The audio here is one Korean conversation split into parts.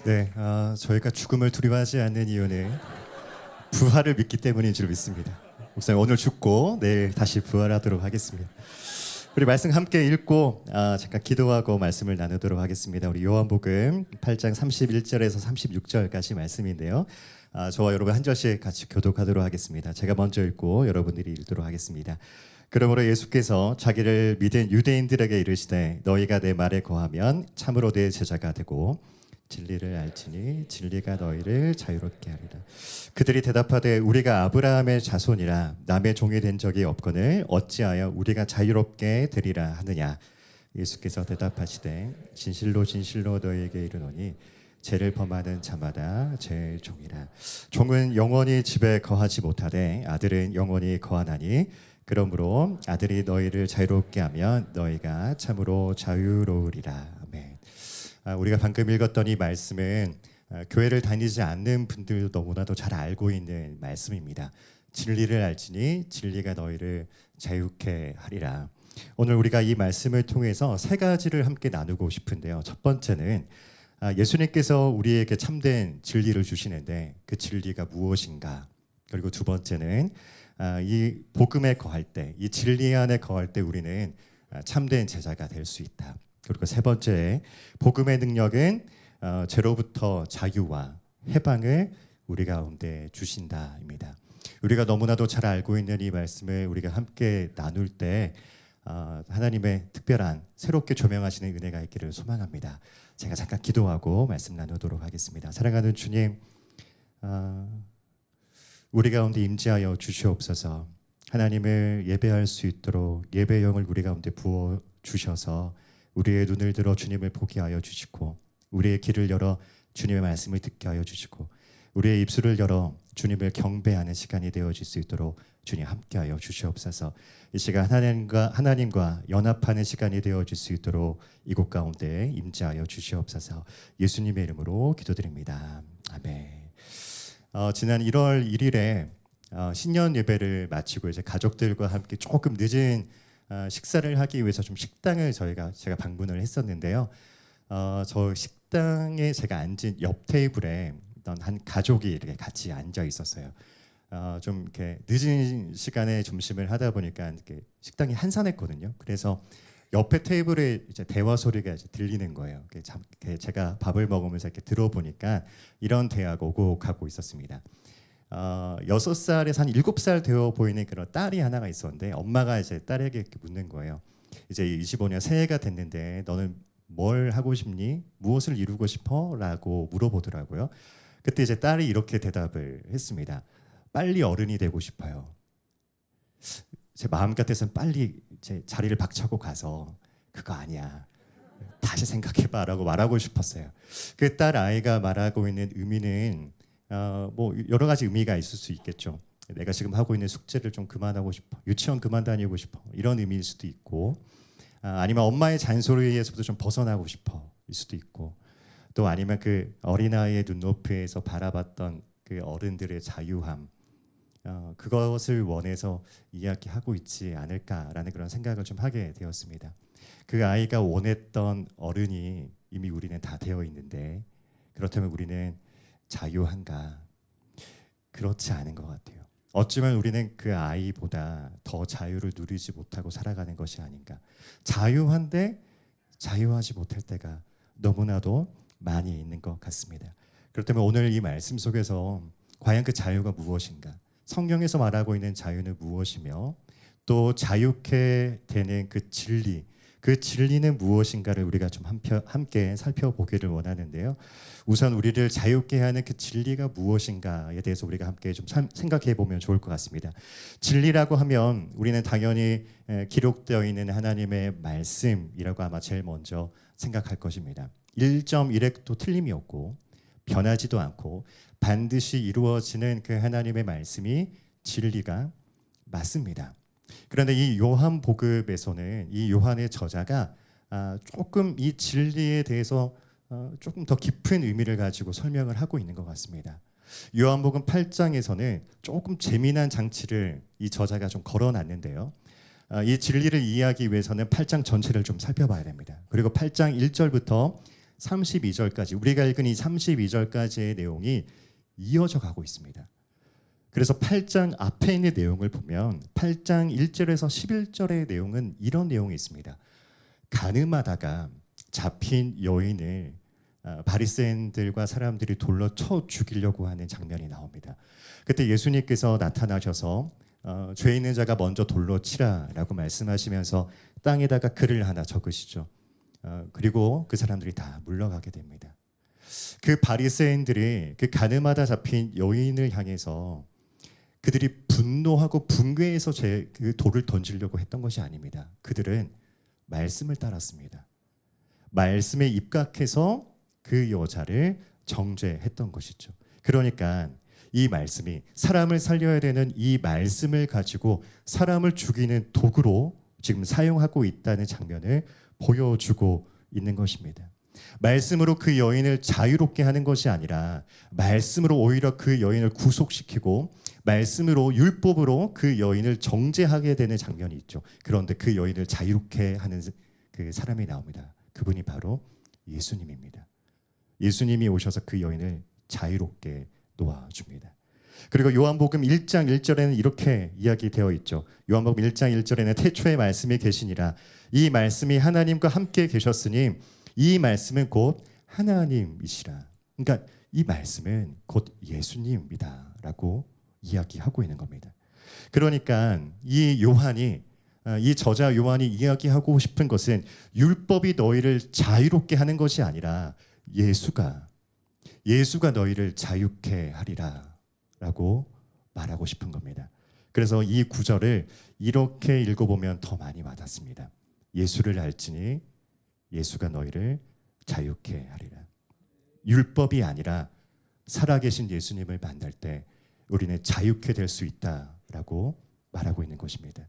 네, 저희가 죽음을 두려워하지 않는 이유는 부활을 믿기 때문인 줄 믿습니다. 목사님 오늘 죽고 내일 다시 부활하도록 하겠습니다. 우리 말씀 함께 읽고 잠깐 기도하고 말씀을 나누도록 하겠습니다. 우리 요한복음 8장 31절에서 36절까지 말씀인데요. 저와 여러분 한 절씩 같이 교독하도록 하겠습니다. 제가 먼저 읽고 여러분들이 읽도록 하겠습니다. 그러므로 예수께서 자기를 믿은 유대인들에게 이르시되 너희가 내 말에 거하면 참으로 내 제자가 되고 진리를 알지니 진리가 너희를 자유롭게 하리라. 그들이 대답하되 우리가 아브라함의 자손이라 남의 종이 된 적이 없거늘 어찌하여 우리가 자유롭게 되리라 하느냐. 예수께서 대답하시되 진실로 진실로 너희에게 이르노니 죄를 범하는 자마다 죄의 종이라. 종은 영원히 집에 거하지 못하되 아들은 영원히 거하나니 그러므로 아들이 너희를 자유롭게 하면 너희가 참으로 자유로우리라. 아멘. 우리가 방금 읽었던 이 말씀은 교회를 다니지 않는 분들도 너무나도 잘 알고 있는 말씀입니다. 진리를 알지니 진리가 너희를 자유케 하리라. 오늘 우리가 이 말씀을 통해서 세 가지를 함께 나누고 싶은데요. 첫 번째는 예수님께서 우리에게 참된 진리를 주시는데 그 진리가 무엇인가. 그리고 두 번째는 이 복음에 거할 때, 이 진리 안에 거할 때 우리는 참된 제자가 될 수 있다. 그리고 세 번째, 복음의 능력은 죄로부터 자유와 해방을 우리 가운데 주신다입니다. 우리가 너무나도 잘 알고 있는 이 말씀을 우리가 함께 나눌 때 하나님의 특별한 새롭게 조명하시는 은혜가 있기를 소망합니다. 제가 잠깐 기도하고 말씀 나누도록 하겠습니다. 사랑하는 주님, 우리 가운데 임재하여 주시옵소서. 하나님을 예배할 수 있도록 예배의 영을 우리 가운데 부어 주셔서 우리의 눈을 들어 주님을 보게 하여 주시고 우리의 귀를 열어 주님의 말씀을 듣게 하여 주시고 우리의 입술을 열어 주님을 경배하는 시간이 되어질 수 있도록 주님 함께하여 주시옵소서. 이 시간 하나님과 연합하는 시간이 되어질 수 있도록 이곳 가운데 임재하여 주시옵소서. 예수님의 이름으로 기도드립니다. 아멘. 지난 1월 1일에 신년 예배를 마치고 이제 가족들과 함께 조금 늦은 식사를 하기 위해서 좀 식당을 제가 방문을 했었는데요. 저 식당에 제가 앉은 옆 테이블에 어떤 한 가족이 이렇게 같이 앉아 있었어요. 좀 이렇게 늦은 시간에 점심을 하다 보니까 이렇게 식당이 한산했거든요. 그래서 옆에 테이블에 이제 대화 소리가 이제 들리는 거예요. 제가 밥을 먹으면서 이렇게 들어보니까 이런 대화가 오고 가고 있었습니다. 6살에서 한 7살 되어 보이는 그런 딸이 하나가 있었는데 엄마가 이제 딸에게 이렇게 묻는 거예요. 이제 25년 새해가 됐는데 너는 뭘 하고 싶니? 무엇을 이루고 싶어? 라고 물어보더라고요. 그때 이제 딸이 이렇게 대답을 했습니다. 빨리 어른이 되고 싶어요. 제 마음 같아서는 빨리 제 자리를 박차고 가서 그거 아니야. 다시 생각해봐 라고 말하고 싶었어요. 그 딸 아이가 말하고 있는 의미는 뭐 여러 가지 의미가 있을 수 있겠죠. 내가 지금 하고 있는 숙제를 좀 그만하고 싶어. 유치원 그만 다니고 싶어. 이런 의미일 수도 있고 아니면 엄마의 잔소리에서부터 좀 벗어나고 싶어. 일 수도 있고 또 아니면 그 어린아이의 눈높이에서 바라봤던 그 어른들의 자유함 그것을 원해서 이야기하고 있지 않을까라는 그런 생각을 좀 하게 되었습니다. 그 아이가 원했던 어른이 이미 우리는 다 되어 있는데 그렇다면 우리는 자유한가? 그렇지 않은 것 같아요. 어쩌면 우리는 그 아이보다 더 자유를 누리지 못하고 살아가는 것이 아닌가. 자유한데 자유하지 못할 때가 너무나도 많이 있는 것 같습니다. 그렇다면 오늘 이 말씀 속에서 과연 그 자유가 무엇인가? 성경에서 말하고 있는 자유는 무엇이며 또 자유케 되는 그 진리, 그 진리는 무엇인가를 우리가 좀 함께 살펴보기를 원하는데요. 우선 우리를 자유케 하는 그 진리가 무엇인가에 대해서 우리가 함께 좀 생각해 보면 좋을 것 같습니다. 진리라고 하면 우리는 당연히 기록되어 있는 하나님의 말씀이라고 아마 제일 먼저 생각할 것입니다. 1.1획도 틀림이 없고 변하지도 않고 반드시 이루어지는 그 하나님의 말씀이 진리가 맞습니다. 그런데 이 요한복음에서는 이 요한의 저자가 조금 이 진리에 대해서 조금 더 깊은 의미를 가지고 설명을 하고 있는 것 같습니다. 요한복음 8장에서는 조금 재미난 장치를 이 저자가 좀 걸어놨는데요. 이 진리를 이해하기 위해서는 8장 전체를 좀 살펴봐야 됩니다. 그리고 8장 1절부터 32절까지 우리가 읽은 이 32절까지의 내용이 이어져 가고 있습니다. 그래서 8장 앞에 있는 내용을 보면 8장 1절에서 11절의 내용은 이런 내용이 있습니다. 가늠하다가 잡힌 여인을 바리새인들과 사람들이 돌로 쳐 죽이려고 하는 장면이 나옵니다. 그때 예수님께서 나타나셔서 죄 있는 자가 먼저 돌로 치라라고 말씀하시면서 땅에다가 글을 하나 적으시죠. 그리고 그 사람들이 다 물러가게 됩니다. 그 바리새인들이 그 가늠하다 잡힌 여인을 향해서 그들이 분노하고 붕괴해서 그 돌을 던지려고 했던 것이 아닙니다. 그들은 말씀을 따랐습니다. 말씀에 입각해서 그 여자를 정죄했던 것이죠. 그러니까 이 말씀이 사람을 살려야 되는 이 말씀을 가지고 사람을 죽이는 도구로 지금 사용하고 있다는 장면을 보여주고 있는 것입니다. 말씀으로 그 여인을 자유롭게 하는 것이 아니라 말씀으로 오히려 그 여인을 구속시키고 말씀으로 율법으로 그 여인을 정죄하게 되는 장면이 있죠. 그런데 그 여인을 자유롭게 하는 그 사람이 나옵니다. 그분이 바로 예수님입니다. 예수님이 오셔서 그 여인을 자유롭게 놓아줍니다. 그리고 요한복음 1장 1절에는 이렇게 이야기되어 있죠. 요한복음 1장 1절에는 태초에 말씀이 계시니라. 이 말씀이 하나님과 함께 계셨으니 이 말씀은 곧 하나님이시라. 그러니까 이 말씀은 곧 예수님이다 라고 이야기하고 있는 겁니다. 그러니까 이 요한이 이 저자 요한이 이야기하고 싶은 것은 율법이 너희를 자유롭게 하는 것이 아니라 예수가 너희를 자유케 하리라 라고 말하고 싶은 겁니다. 그래서 이 구절을 이렇게 읽어보면 더 많이 와닿습니다. 예수를 알지니 예수가 너희를 자유케 하리라. 율법이 아니라 살아계신 예수님을 만날 때 우리는 자유케 될 수 있다라고 말하고 있는 것입니다.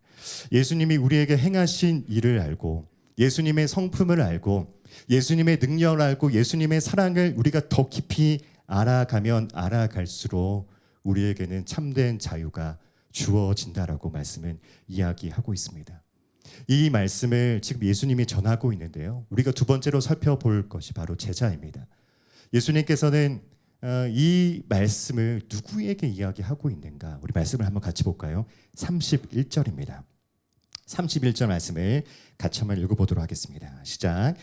예수님이 우리에게 행하신 일을 알고 예수님의 성품을 알고 예수님의 능력을 알고 예수님의 사랑을 우리가 더 깊이 알아가면 알아갈수록 우리에게는 참된 자유가 주어진다라고 말씀은 이야기하고 있습니다. 이 말씀을 지금 예수님이 전하고 있는데요. 우리가 두 번째로 살펴볼 것이 바로 제자입니다. 예수님께서는 이 말씀을 누구에게 이야기하고 있는가? 우리 말씀을 한번 같이 볼까요? 31절입니다. 31절 말씀을 같이 한번 읽어보도록 하겠습니다. 시작.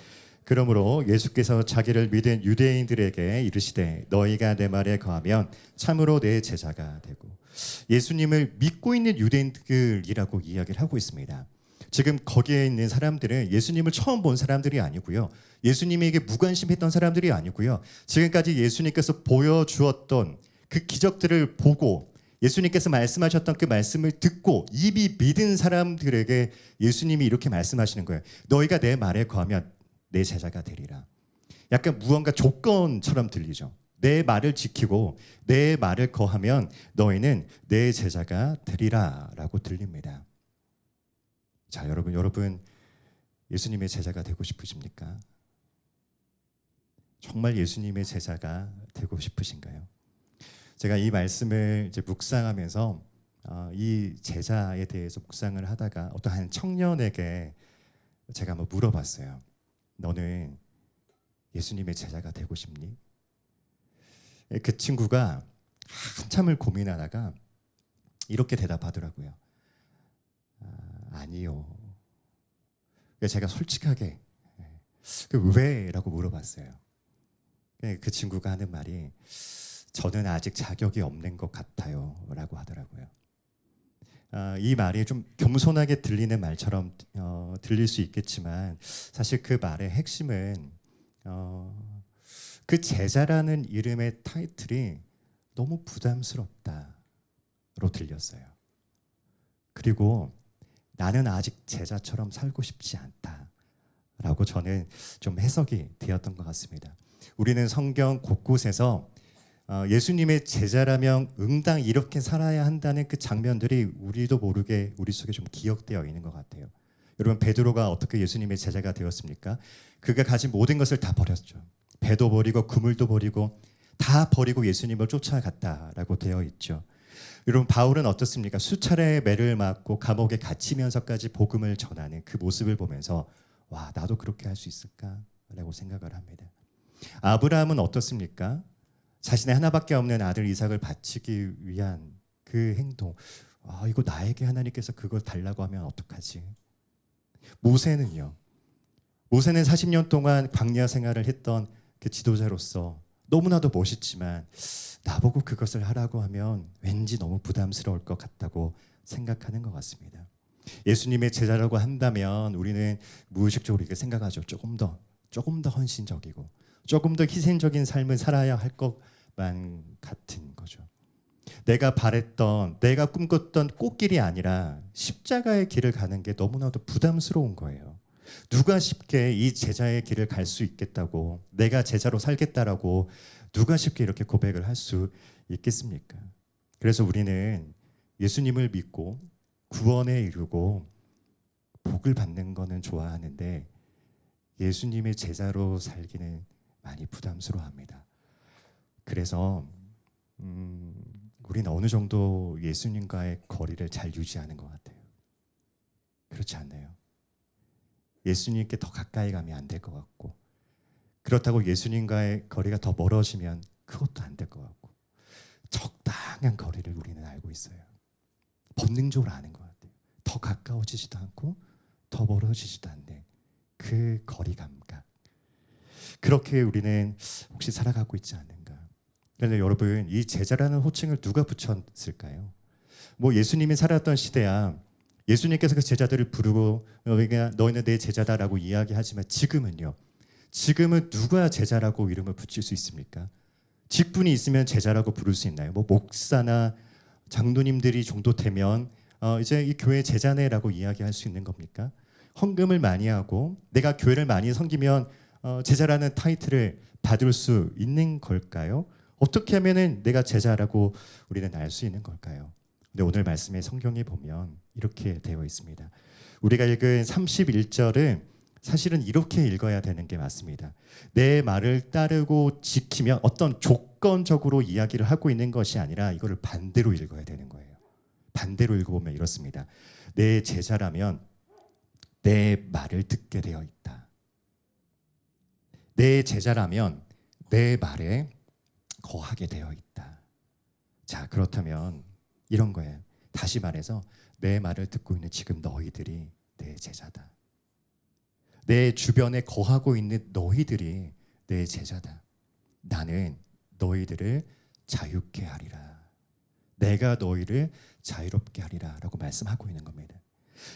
그러므로 예수께서 자기를 믿은 유대인들에게 이르시되 너희가 내 말에 거하면 참으로 내 제자가 되고, 예수님을 믿고 있는 유대인들이라고 이야기를 하고 있습니다. 지금 거기에 있는 사람들은 예수님을 처음 본 사람들이 아니고요. 예수님에게 무관심했던 사람들이 아니고요. 지금까지 예수님께서 보여주었던 그 기적들을 보고 예수님께서 말씀하셨던 그 말씀을 듣고 이미 믿은 사람들에게 예수님이 이렇게 말씀하시는 거예요. 너희가 내 말에 거하면 내 제자가 되리라. 약간 무언가 조건처럼 들리죠. 내 말을 지키고 내 말을 거하면 너희는 내 제자가 되리라 라고 들립니다. 자, 여러분 예수님의 제자가 되고 싶으십니까? 정말 예수님의 제자가 되고 싶으신가요? 제가 이 말씀을 이제 묵상하면서 이 제자에 대해서 묵상을 하다가 어떤 한 청년에게 제가 한번 물어봤어요. 너는 예수님의 제자가 되고 싶니? 그 친구가 한참을 고민하다가 이렇게 대답하더라고요. 아니요. 제가 솔직하게 왜? 라고 물어봤어요. 그 친구가 하는 말이 저는 아직 자격이 없는 것 같아요 라고 하더라고요. 이 말이 좀 겸손하게 들리는 말처럼 들릴 수 있겠지만 사실 그 말의 핵심은 그 제자라는 이름의 타이틀이 너무 부담스럽다로 들렸어요. 그리고 나는 아직 제자처럼 살고 싶지 않다라고 저는 좀 해석이 되었던 것 같습니다. 우리는 성경 곳곳에서 예수님의 제자라면 응당 이렇게 살아야 한다는 그 장면들이 우리도 모르게 우리 속에 좀 기억되어 있는 것 같아요. 여러분, 베드로가 어떻게 예수님의 제자가 되었습니까? 그가 가진 모든 것을 다 버렸죠. 배도 버리고 그물도 버리고 다 버리고 예수님을 쫓아갔다라고 되어 있죠. 여러분, 바울은 어떻습니까? 수차례 매를 맞고 감옥에 갇히면서까지 복음을 전하는 그 모습을 보면서 와, 나도 그렇게 할 수 있을까라고 생각을 합니다. 아브라함은 어떻습니까? 자신의 하나밖에 없는 아들 이삭을 바치기 위한 그 행동. 이거 나에게 하나님께서 그걸 달라고 하면 어떡하지? 모세는요. 모세는 40년 동안 광야 생활을 했던 그 지도자로서 너무나도 멋있지만 나보고 그것을 하라고 하면 왠지 너무 부담스러울 것 같다고 생각하는 것 같습니다. 예수님의 제자라고 한다면 우리는 무의식적으로 이렇게 생각하죠. 조금 더 헌신적이고 조금 더 희생적인 삶을 살아야 할 것만 같은 거죠. 내가 바랬던, 내가 꿈꿨던 꽃길이 아니라 십자가의 길을 가는 게 너무나도 부담스러운 거예요. 누가 쉽게 이 제자의 길을 갈 수 있겠다고, 내가 제자로 살겠다라고 누가 쉽게 이렇게 고백을 할 수 있겠습니까? 그래서 우리는 예수님을 믿고 구원에 이르고 복을 받는 거는 좋아하는데 예수님의 제자로 살기는 많이 부담스러워합니다. 그래서 우리는 어느 정도 예수님과의 거리를 잘 유지하는 것 같아요. 그렇지 않나요? 예수님께 더 가까이 가면 안 될 것 같고, 그렇다고 예수님과의 거리가 더 멀어지면 그것도 안 될 것 같고, 적당한 거리를 우리는 알고 있어요. 본능적으로 아는 것 같아요. 더 가까워지지도 않고 더 멀어지지도 않는 그 거리 감각. 그렇게 우리는 혹시 살아가고 있지 않는가? 그런데 여러분, 이 제자라는 호칭을 누가 붙였을까요? 예수님이 살았던 시대야 예수님께서 그 제자들을 부르고 너희는 내 제자다라고 이야기하지만 지금은 누가 제자라고 이름을 붙일 수 있습니까? 직분이 있으면 제자라고 부를 수 있나요? 목사나 장로님들이 정도 되면 이제 이 교회 제자네라고 이야기할 수 있는 겁니까? 헌금을 많이 하고 내가 교회를 많이 섬기면 제자라는 타이틀을 받을 수 있는 걸까요? 어떻게 하면은 내가 제자라고 우리는 알 수 있는 걸까요? 근데 오늘 말씀에 성경에 보면 이렇게 되어 있습니다. 우리가 읽은 31절은 사실은 이렇게 읽어야 되는 게 맞습니다. 내 말을 따르고 지키면, 어떤 조건적으로 이야기를 하고 있는 것이 아니라 이거를 반대로 읽어야 되는 거예요. 반대로 읽어보면 이렇습니다. 내 제자라면 내 말을 듣게 되어 있다. 내 제자라면 내 말에 거하게 되어 있다. 자, 그렇다면 이런 거예요. 다시 말해서 내 말을 듣고 있는 지금 너희들이 내 제자다. 내 주변에 거하고 있는 너희들이 내 제자다. 나는 너희들을 자유케 하리라. 내가 너희를 자유롭게 하리라 라고 말씀하고 있는 겁니다.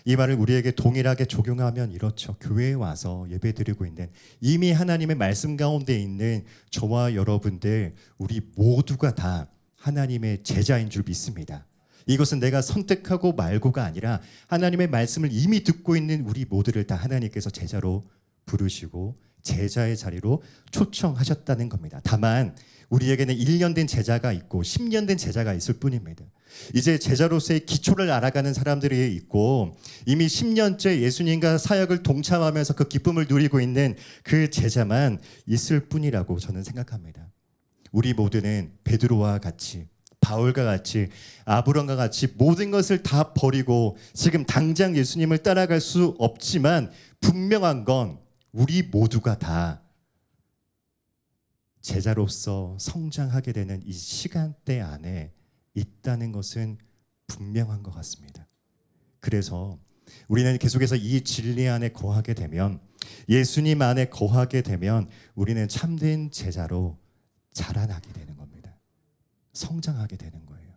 이 말을 우리에게 동일하게 적용하면 이렇죠. 교회에 와서 예배드리고 있는, 이미 하나님의 말씀 가운데 있는 저와 여러분들, 우리 모두가 다 하나님의 제자인 줄 믿습니다. 이것은 내가 선택하고 말고가 아니라 하나님의 말씀을 이미 듣고 있는 우리 모두를 다 하나님께서 제자로 부르시고 제자의 자리로 초청하셨다는 겁니다. 다만 우리에게는 1년 된 제자가 있고 10년 된 제자가 있을 뿐입니다. 이제 제자로서의 기초를 알아가는 사람들이 있고 이미 10년째 예수님과 사역을 동참하면서 그 기쁨을 누리고 있는 그 제자만 있을 뿐이라고 저는 생각합니다. 우리 모두는 베드로와 같이, 바울과 같이, 아브람과 같이 모든 것을 다 버리고 지금 당장 예수님을 따라갈 수 없지만 분명한 건 우리 모두가 다 제자로서 성장하게 되는 이 시간대 안에 있다는 것은 분명한 것 같습니다. 그래서 우리는 계속해서 이 진리 안에 거하게 되면, 예수님 안에 거하게 되면 우리는 참된 제자로 자라나게 되는 겁니다. 성장하게 되는 거예요.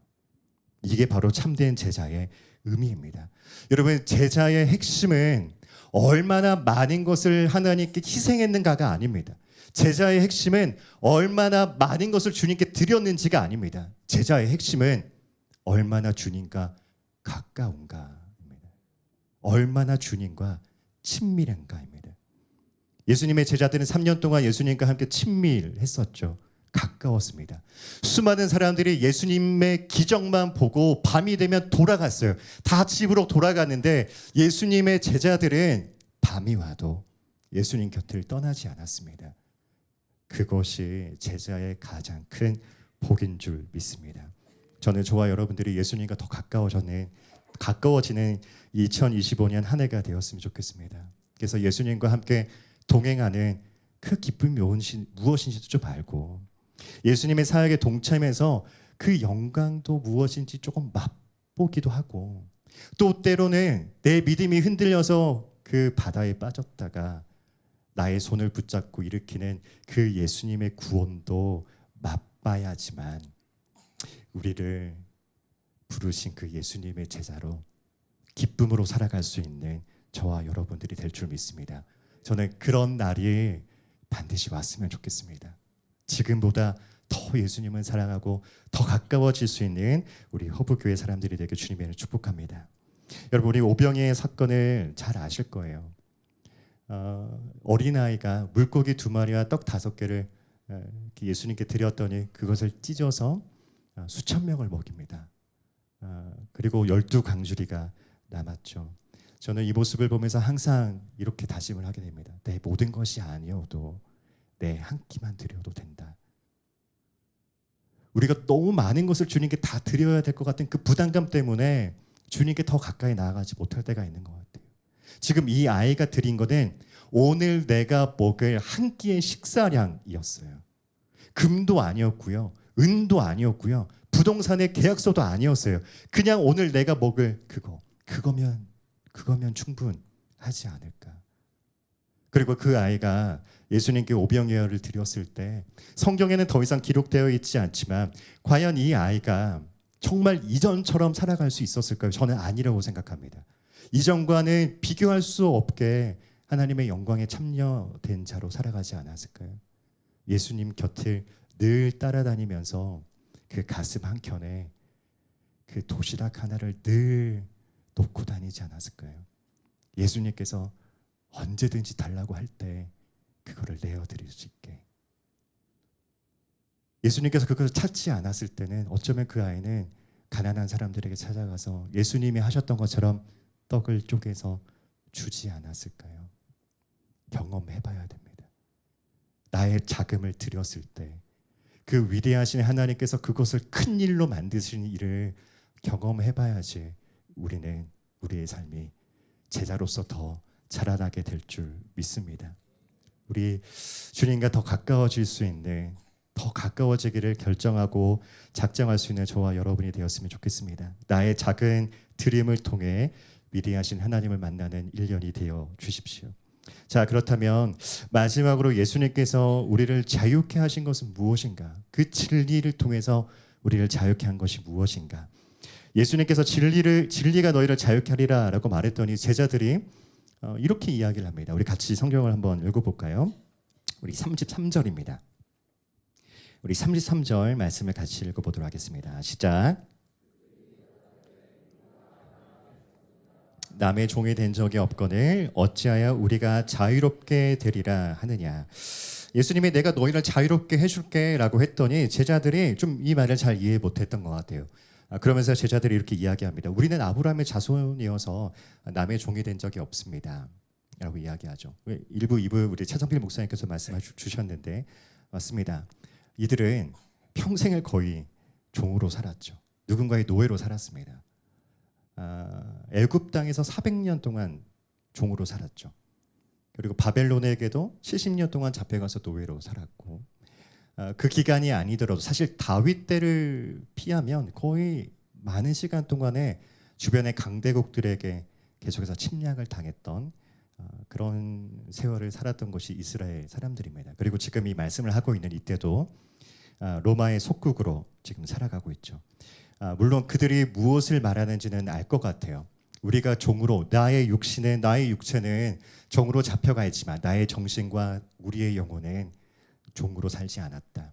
이게 바로 참된 제자의 의미입니다. 여러분, 제자의 핵심은 얼마나 많은 것을 하나님께 희생했는가가 아닙니다. 제자의 핵심은 얼마나 많은 것을 주님께 드렸는지가 아닙니다. 제자의 핵심은 얼마나 주님과 가까운가입니다. 얼마나 주님과 친밀한가입니다. 예수님의 제자들은 3년 동안 예수님과 함께 친밀했었죠. 가까웠습니다. 수많은 사람들이 예수님의 기적만 보고 밤이 되면 돌아갔어요. 다 집으로 돌아갔는데 예수님의 제자들은 밤이 와도 예수님 곁을 떠나지 않았습니다. 그것이 제자의 가장 큰 복인 줄 믿습니다. 저는 저와 여러분들이 예수님과 더 가까워지는 2025년 한 해가 되었으면 좋겠습니다. 그래서 예수님과 함께 동행하는 그 기쁨이 무엇인지도 좀 알고 예수님의 사역에 동참해서 그 영광도 무엇인지 조금 맛보기도 하고 또 때로는 내 믿음이 흔들려서 그 바다에 빠졌다가 나의 손을 붙잡고 일으키는 그 예수님의 구원도 맛봐야지만 우리를 부르신 그 예수님의 제자로 기쁨으로 살아갈 수 있는 저와 여러분들이 될 줄 믿습니다. 저는 그런 날이 반드시 왔으면 좋겠습니다. 지금보다 더 예수님을 사랑하고 더 가까워질 수 있는 우리 허브교회 사람들이 되게 주님의 축복합니다. 여러분 우리 오병이의 사건을 잘 아실 거예요. 어린아이가 물고기 2마리와 떡 5개를 예수님께 드렸더니 그것을 찢어서 수천 명을 먹입니다. 그리고 12강주리가 남았죠. 저는 이 모습을 보면서 항상 이렇게 다짐을 하게 됩니다. 내 모든 것이 아니어도 내 한 끼만 드려도 된다. 우리가 너무 많은 것을 주님께 다 드려야 될 것 같은 그 부담감 때문에 주님께 더 가까이 나아가지 못할 때가 있는 것 같아요. 지금 이 아이가 드린 것은 오늘 내가 먹을 한 끼의 식사량이었어요. 금도 아니었고요. 은도 아니었고요. 부동산의 계약서도 아니었어요. 그냥 오늘 내가 먹을 그거면 충분하지 않을까. 그리고 그 아이가 예수님께 오병이어를 드렸을 때 성경에는 더 이상 기록되어 있지 않지만 과연 이 아이가 정말 이전처럼 살아갈 수 있었을까요? 저는 아니라고 생각합니다. 이전과는 비교할 수 없게 하나님의 영광에 참여된 자로 살아가지 않았을까요? 예수님 곁을 늘 따라다니면서 그 가슴 한켠에 그 도시락 하나를 늘 놓고 다니지 않았을까요? 예수님께서 언제든지 달라고 할 때 그거를 내어드릴 수 있게. 예수님께서 그것을 찾지 않았을 때는 어쩌면 그 아이는 가난한 사람들에게 찾아가서 예수님이 하셨던 것처럼 떡을 쪼개서 주지 않았을까요? 경험해봐야 됩니다. 나의 자금을 드렸을 때 그 위대하신 하나님께서 그것을 큰 일로 만드신 일을 경험해봐야지 우리는 우리의 삶이 제자로서 더 자라나게 될 줄 믿습니다. 우리 주님과 더 가까워질 수 있는, 더 가까워지기를 결정하고 작정할 수 있는 저와 여러분이 되었으면 좋겠습니다. 나의 작은 드림을 통해 위대하신 하나님을 만나는 1년이 되어 주십시오. 자, 그렇다면 마지막으로 예수님께서 우리를 자유케 하신 것은 무엇인가? 그 진리를 통해서 우리를 자유케 한 것이 무엇인가? 예수님께서 진리가 너희를 자유케 하리라 라고 말했더니 제자들이 이렇게 이야기를 합니다. 우리 같이 성경을 한번 읽어볼까요? 우리 33절입니다. 우리 33절 말씀을 같이 읽어보도록 하겠습니다. 시작. 남의 종이 된 적이 없거늘 어찌하여 우리가 자유롭게 되리라 하느냐. 예수님이 내가 너희를 자유롭게 해줄게 라고 했더니 제자들이 좀 이 말을 잘 이해 못했던 것 같아요. 그러면서 제자들이 이렇게 이야기합니다. 우리는 아브라함의 자손이어서 남의 종이 된 적이 없습니다 라고 이야기하죠. 1부, 2부 우리 차정필 목사님께서 말씀해 주셨는데 맞습니다. 이들은 평생을 거의 종으로 살았죠. 누군가의 노예로 살았습니다. 애굽 땅에서 400년 동안 종으로 살았죠. 그리고 바벨론에게도 70년 동안 잡혀가서 노예로 살았고 그 기간이 아니더라도 사실 다윗 때를 피하면 거의 많은 시간 동안에 주변의 강대국들에게 계속해서 침략을 당했던 그런 세월을 살았던 것이 이스라엘 사람들입니다. 그리고 지금 이 말씀을 하고 있는 이때도 로마의 속국으로 지금 살아가고 있죠. 물론 그들이 무엇을 말하는지는 알 것 같아요. 우리가 종으로 나의 육체는 종으로 잡혀가 있지만 나의 정신과 우리의 영혼은 종으로 살지 않았다.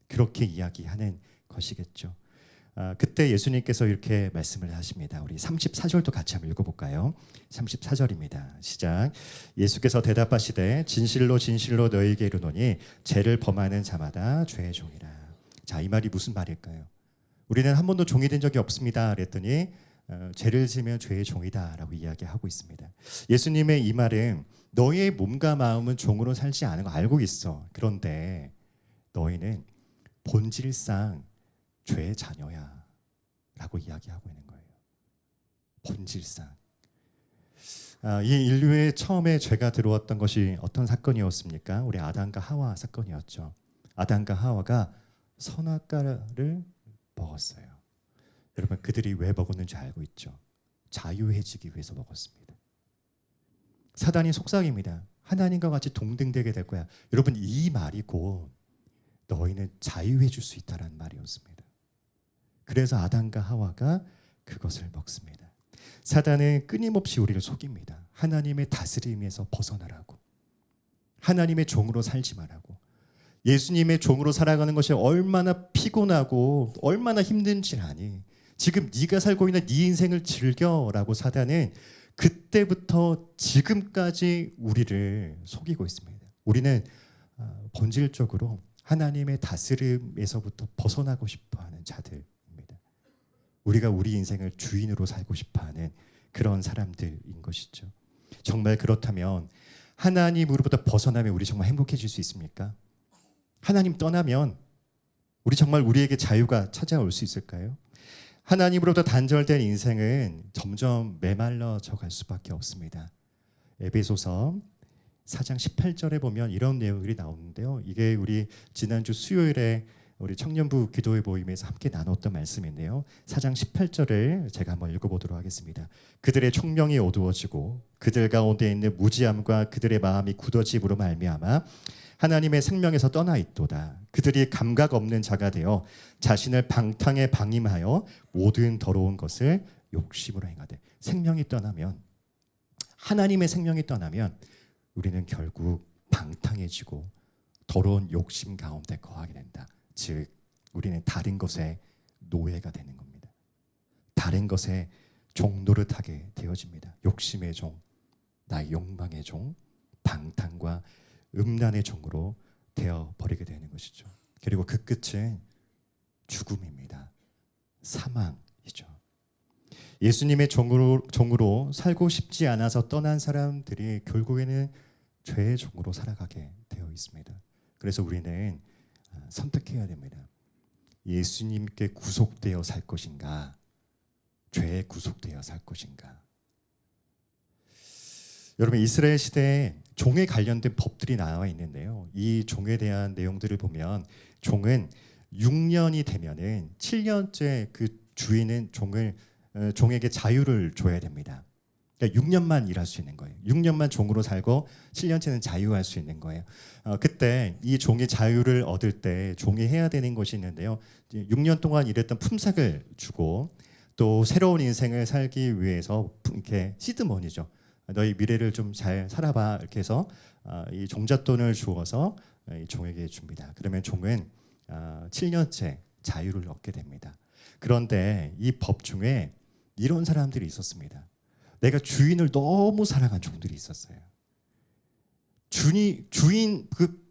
그렇게 이야기하는 것이겠죠. 그때 예수님께서 이렇게 말씀을 하십니다. 우리 34절도 같이 한번 읽어볼까요? 34절입니다. 시작. 예수께서 대답하시되 진실로 진실로 너희에게 이르노니 죄를 범하는 자마다 죄의 종이라. 자, 이 말이 무슨 말일까요? 우리는 한 번도 종이 된 적이 없습니다. 그랬더니 죄를 지면 죄의 종이다라고 이야기하고 있습니다. 예수님의 이 말은 너희의 몸과 마음은 종으로 살지 않은 거 알고 있어. 그런데 너희는 본질상 죄의 자녀야 라고 이야기하고 있는 거예요. 본질상. 이 인류의 처음에 죄가 들어왔던 것이 어떤 사건이었습니까? 우리 아담과 하와 사건이었죠. 아담과 하와가 선악과를 먹었어요. 여러분, 그들이 왜 먹었는지 알고 있죠? 자유해지기 위해서 먹었습니다. 사단이 속삭입니다. 하나님과 같이 동등되게 될 거야. 여러분, 이 말이 곧 너희는 자유해질 수 있다는 말이었습니다. 그래서 아담과 하와가 그것을 먹습니다. 사단은 끊임없이 우리를 속입니다. 하나님의 다스림에서 벗어나라고, 하나님의 종으로 살지 말라고, 예수님의 종으로 살아가는 것이 얼마나 피곤하고 얼마나 힘든지 아니, 지금 네가 살고 있는 네 인생을 즐겨라고 사단은 그때부터 지금까지 우리를 속이고 있습니다. 우리는 본질적으로 하나님의 다스림에서부터 벗어나고 싶어하는 자들입니다. 우리가 우리 인생을 주인으로 살고 싶어하는 그런 사람들인 것이죠. 정말 그렇다면 하나님으로부터 벗어나면 우리 정말 행복해질 수 있습니까? 하나님 떠나면 우리 정말 우리에게 자유가 찾아올 수 있을까요? 하나님으로부터 단절된 인생은 점점 메말라져 갈 수밖에 없습니다. 에베소서 4장 18절에 보면 이런 내용들이 나오는데요. 이게 우리 지난주 수요일에 우리 청년부 기도회 모임에서 함께 나눴던 말씀인데요. 4장 18절을 제가 한번 읽어보도록 하겠습니다. 그들의 총명이 어두워지고 그들 가운데 있는 무지함과 그들의 마음이 굳어짐으로 말미암아 하나님의 생명에서 떠나 있도다. 그들이 감각 없는 자가 되어 자신을 방탕에 방임하여 모든 더러운 것을 욕심으로 행하되. 생명이 떠나면, 하나님의 생명이 떠나면 우리는 결국 방탕해지고 더러운 욕심 가운데 거하게 된다. 즉 우리는 다른 것에 노예가 되는 겁니다. 다른 것에 종노릇하게 되어집니다. 욕심의 종, 나의 욕망의 종, 방탕과 음란의 종으로 되어버리게 되는 것이죠. 그리고 그 끝은 죽음입니다. 사망이죠. 예수님의 종으로 살고 싶지 않아서 떠난 사람들이 결국에는 죄의 종으로 살아가게 되어 있습니다. 그래서 우리는 선택해야 됩니다. 예수님께 구속되어 살 것인가, 죄에 구속되어 살 것인가. 여러분, 이스라엘 시대에 종에 관련된 법들이 나와 있는데요. 이 종에 대한 내용들을 보면 종은 6년이 되면은 7년째 그 주인은 종에게 자유를 줘야 됩니다. 그러니까 6년만 일할 수 있는 거예요. 6년만 종으로 살고 7년째는 자유할 수 있는 거예요. 그때 이 종이 자유를 얻을 때 종이 해야 되는 것이 있는데요. 6년 동안 일했던 품삯을 주고 또 새로운 인생을 살기 위해서 이렇게 시드머니죠. 너희 미래를 좀 잘 살아봐 이렇게 해서 이 종잣돈을 주어서 이 종에게 줍니다. 그러면 종은 7년째 자유를 얻게 됩니다. 그런데 이 법 중에 이런 사람들이 있었습니다. 내가 주인을 너무 사랑한 종들이 있었어요. 주인 그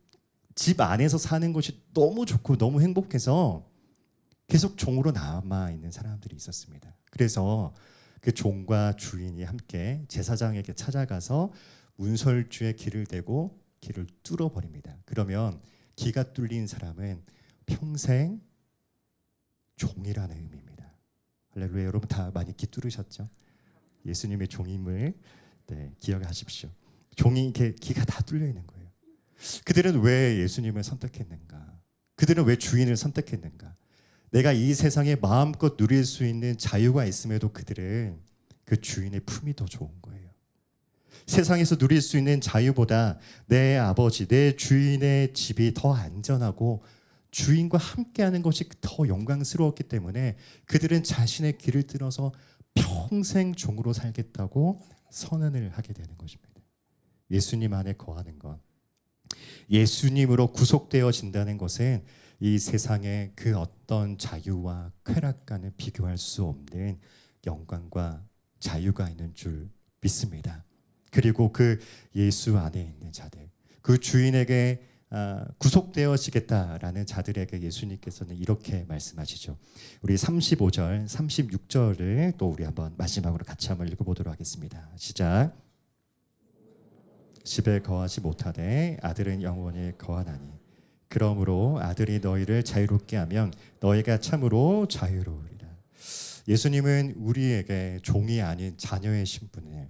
집 안에서 사는 것이 너무 좋고 너무 행복해서 계속 종으로 남아 있는 사람들이 있었습니다. 그래서 그 종과 주인이 함께 제사장에게 찾아가서 문설주에 길을 대고 길을 뚫어버립니다. 그러면 기가 뚫린 사람은 평생 종이라는 의미입니다. 할렐루야. 여러분 다 많이 기 뚫으셨죠? 예수님의 종임을 기억하십시오. 종이 이렇게 기가 다 뚫려 있는 거예요. 그들은 왜 예수님을 선택했는가? 그들은 왜 주인을 선택했는가? 내가 이 세상에 마음껏 누릴 수 있는 자유가 있음에도 그들은 그 주인의 품이 더 좋은 거예요. 세상에서 누릴 수 있는 자유보다 내 아버지, 내 주인의 집이 더 안전하고 주인과 함께하는 것이 더 영광스러웠기 때문에 그들은 자신의 길을 들어서 평생 종으로 살겠다고 선언을 하게 되는 것입니다. 예수님 안에 거하는 것, 예수님으로 구속되어진다는 것은 이 세상의 그 어떤 자유와 쾌락과는 비교할 수 없는 영광과 자유가 있는 줄 믿습니다. 그리고 그 예수 안에 있는 자들, 그 주인에게 구속되어지겠다라는 자들에게 예수님께서는 이렇게 말씀하시죠. 우리 35절, 36절을 또 우리 한번 마지막으로 같이 한번 읽어보도록 하겠습니다. 시작. 집에 거하지 못하되 아들은 영원히 거하나니 그러므로 아들이 너희를 자유롭게 하면 너희가 참으로 자유로우리라. 예수님은 우리에게 종이 아닌 자녀의 신분을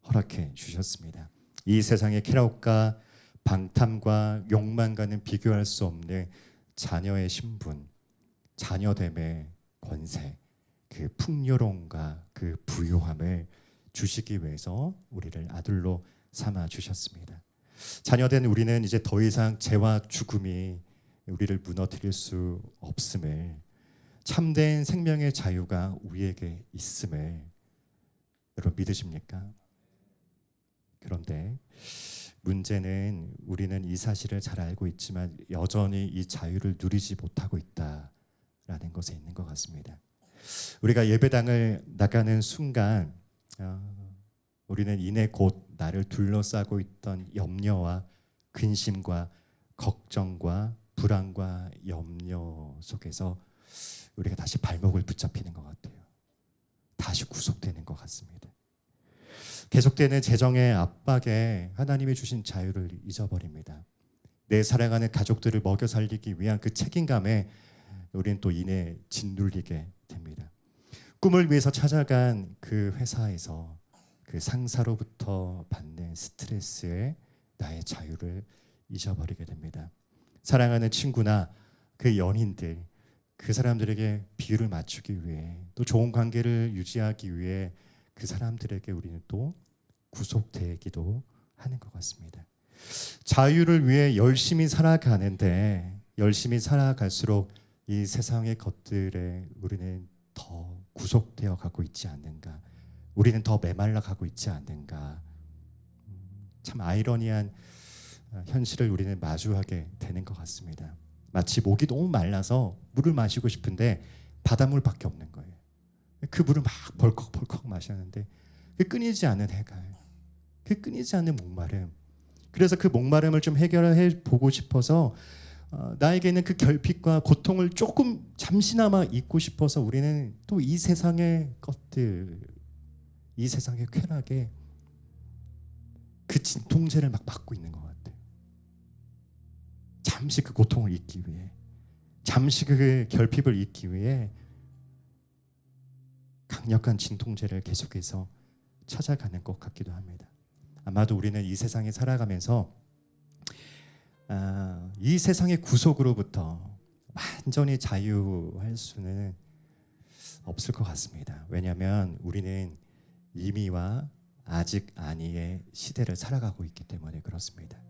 허락해 주셨습니다. 이 세상의 쾌락과 방탐과 욕망과는 비교할 수 없는 자녀의 신분, 자녀됨의 권세, 그 풍요로움과 그 부유함을 주시기 위해서 우리를 아들로 삼아 주셨습니다. 자녀된 우리는 이제 더 이상 죄와 죽음이 우리를 무너뜨릴 수 없음을, 참된 생명의 자유가 우리에게 있음을 여러분 믿으십니까? 그런데 문제는 우리는 이 사실을 잘 알고 있지만 여전히 이 자유를 누리지 못하고 있다라는 것에 있는 것 같습니다. 우리가 예배당을 나가는 순간 우리는 이내 곧 나를 둘러싸고 있던 염려와 근심과 걱정과 불안과 염려 속에서 우리가 다시 발목을 붙잡히는 것 같아요. 다시 구속되는 것 같습니다. 계속되는 재정의 압박에 하나님이 주신 자유를 잊어버립니다. 내 사랑하는 가족들을 먹여 살리기 위한 그 책임감에 우리는 또 이내 짓눌리게 됩니다. 꿈을 위해서 찾아간 그 회사에서 그 상사로부터 받는 스트레스에 나의 자유를 잊어버리게 됩니다. 사랑하는 친구나 그 연인들, 그 사람들에게 비율을 맞추기 위해 또 좋은 관계를 유지하기 위해 그 사람들에게 우리는 또 구속되기도 하는 것 같습니다. 자유를 위해 열심히 살아가는데 열심히 살아갈수록 이 세상의 것들에 우리는 더 구속되어 가고 있지 않는가, 우리는 더 메말라 가고 있지 않는가. 참 아이러니한 현실을 우리는 마주하게 되는 것 같습니다. 마치 목이 너무 말라서 물을 마시고 싶은데 바닷물밖에 없는 거예요. 그 물을 막 벌컥벌컥 마셨는데 그 끊이지 않는 해갈, 그 끊이지 않는 목마름. 그래서 그 목마름을 좀 해결해 보고 싶어서 나에게 있는 그 결핍과 고통을 조금 잠시나마 잊고 싶어서 우리는 또 이 세상의 것들, 이 세상의 쾌락에 그 진통제를 막 맞고 있는 것 같아요. 잠시 그 고통을 잊기 위해, 잠시 그 결핍을 잊기 위해 강력한 진통제를 계속해서 찾아가는 것 같기도 합니다. 아마도 우리는 이 세상에 살아가면서 이 세상의 구속으로부터 완전히 자유할 수는 없을 것 같습니다. 왜냐하면 우리는 이미와 아직 아니의 시대를 살아가고 있기 때문에 그렇습니다.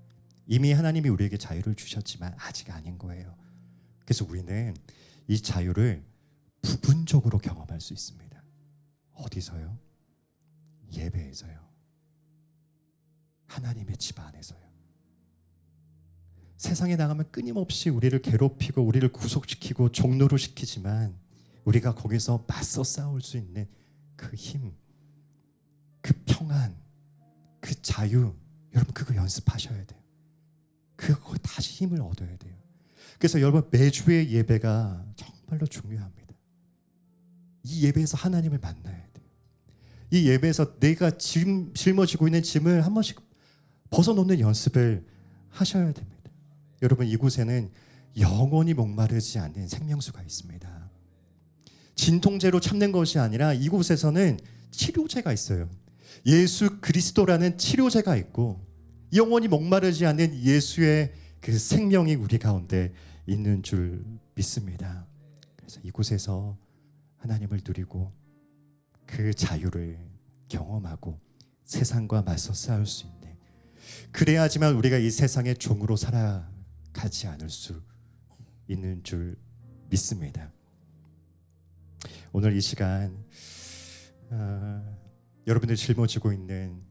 이미 하나님이 우리에게 자유를 주셨지만 아직 아닌 거예요. 그래서 우리는 이 자유를 부분적으로 경험할 수 있습니다. 어디서요? 예배에서요. 하나님의 집 안에서요. 세상에 나가면 끊임없이 우리를 괴롭히고 우리를 구속시키고 종노로 시키지만 우리가 거기서 맞서 싸울 수 있는 그 힘, 그 평안, 그 자유, 여러분 그거 연습하셔야 돼요. 그거 다시 힘을 얻어야 돼요. 그래서 여러분 매주의 예배가 정말로 중요합니다. 이 예배에서 하나님을 만나야 돼요. 이 예배에서 내가 짊어지고 있는 짐을 한 번씩 벗어놓는 연습을 하셔야 됩니다. 여러분 이곳에는 영원히 목마르지 않는 생명수가 있습니다. 진통제로 참는 것이 아니라 이곳에서는 치료제가 있어요. 예수 그리스도라는 치료제가 있고 영원히 목마르지 않는 예수의 그 생명이 우리 가운데 있는 줄 믿습니다. 그래서 이곳에서 하나님을 누리고 그 자유를 경험하고 세상과 맞서 싸울 수 있는, 그래야지만 우리가 이 세상의 종으로 살아가지 않을 수 있는 줄 믿습니다. 오늘 이 시간 여러분들 짊어지고 있는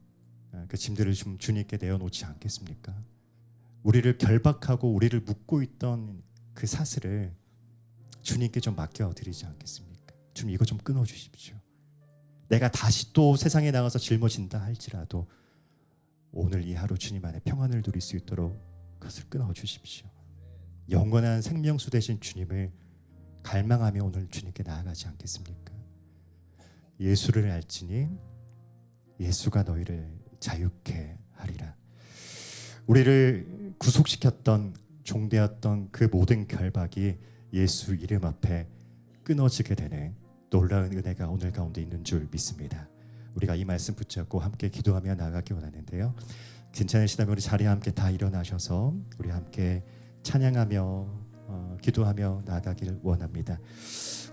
그 짐들을 좀 주님께 내어놓지 않겠습니까? 우리를 결박하고 우리를 묶고 있던 그 사슬을 주님께 좀 맡겨드리지 않겠습니까? 주님 이거 좀 끊어주십시오. 내가 다시 또 세상에 나가서 짊어진다 할지라도 오늘 이 하루 주님 안에 평안을 누릴 수 있도록 그것을 끊어주십시오. 영원한 생명수 되신 주님을 갈망하며 오늘 주님께 나아가지 않겠습니까? 예수를 알지니 예수가 너희를 자유케 하리라. 우리를 구속시켰던 종되었던 그 모든 결박이 예수 이름 앞에 끊어지게 되는 놀라운 은혜가 오늘 가운데 있는 줄 믿습니다. 우리가 이 말씀 붙잡고 함께 기도하며 나아가기 원하는데요. 괜찮으시다면 우리 자리에 함께 다 일어나셔서 우리 함께 찬양하며 기도하며 나아가길 원합니다.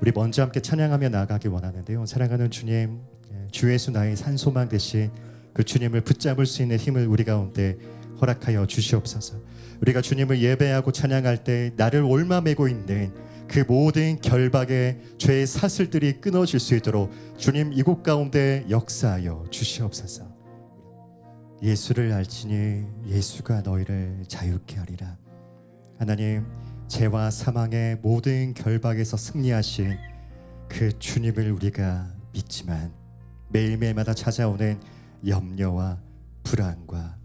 우리 먼저 함께 찬양하며 나아가기 원하는데요. 사랑하는 주님, 주 예수 나의 산소망 되신 그 주님을 붙잡을 수 있는 힘을 우리 가운데 허락하여 주시옵소서. 우리가 주님을 예배하고 찬양할 때 나를 옮아매고 있는 그 모든 결박의 죄의 사슬들이 끊어질 수 있도록 주님 이곳 가운데 역사하여 주시옵소서. 예수를 알지니 예수가 너희를 자유케 하리라. 하나님, 죄와 사망의 모든 결박에서 승리하신 그 주님을 우리가 믿지만 매일매일마다 찾아오는 염려와 불안과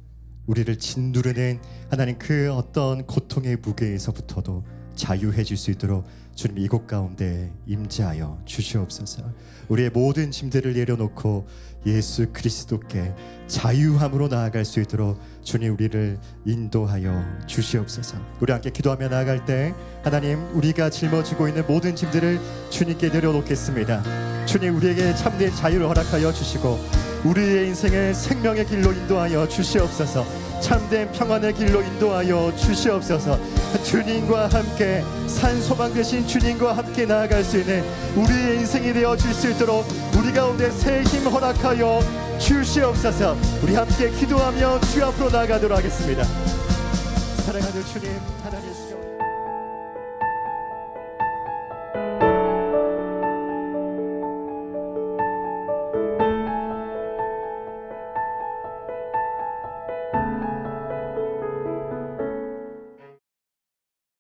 우리를 짓누르는 하나님 그 어떤 고통의 무게에서부터도 자유해질 수 있도록 주님 이곳 가운데 임재하여 주시옵소서. 우리의 모든 짐들을 내려놓고 예수 그리스도께 자유함으로 나아갈 수 있도록 주님 우리를 인도하여 주시옵소서. 우리 함께 기도하며 나아갈 때 하나님, 우리가 짊어지고 있는 모든 짐들을 주님께 내려놓겠습니다. 주님, 우리에게 참된 자유를 허락하여 주시고 우리의 인생을 생명의 길로 인도하여 주시옵소서. 참된 평안의 길로 인도하여 주시옵소서. 주님과 함께 산소망 되신 주님과 함께 나아갈 수 있는 우리의 인생이 되어질 수 있도록 우리 가운데 새 힘 허락하여 주시옵소서. 우리 함께 기도하며 주 앞으로 나아가도록 하겠습니다. 사랑하는 주님, 하나님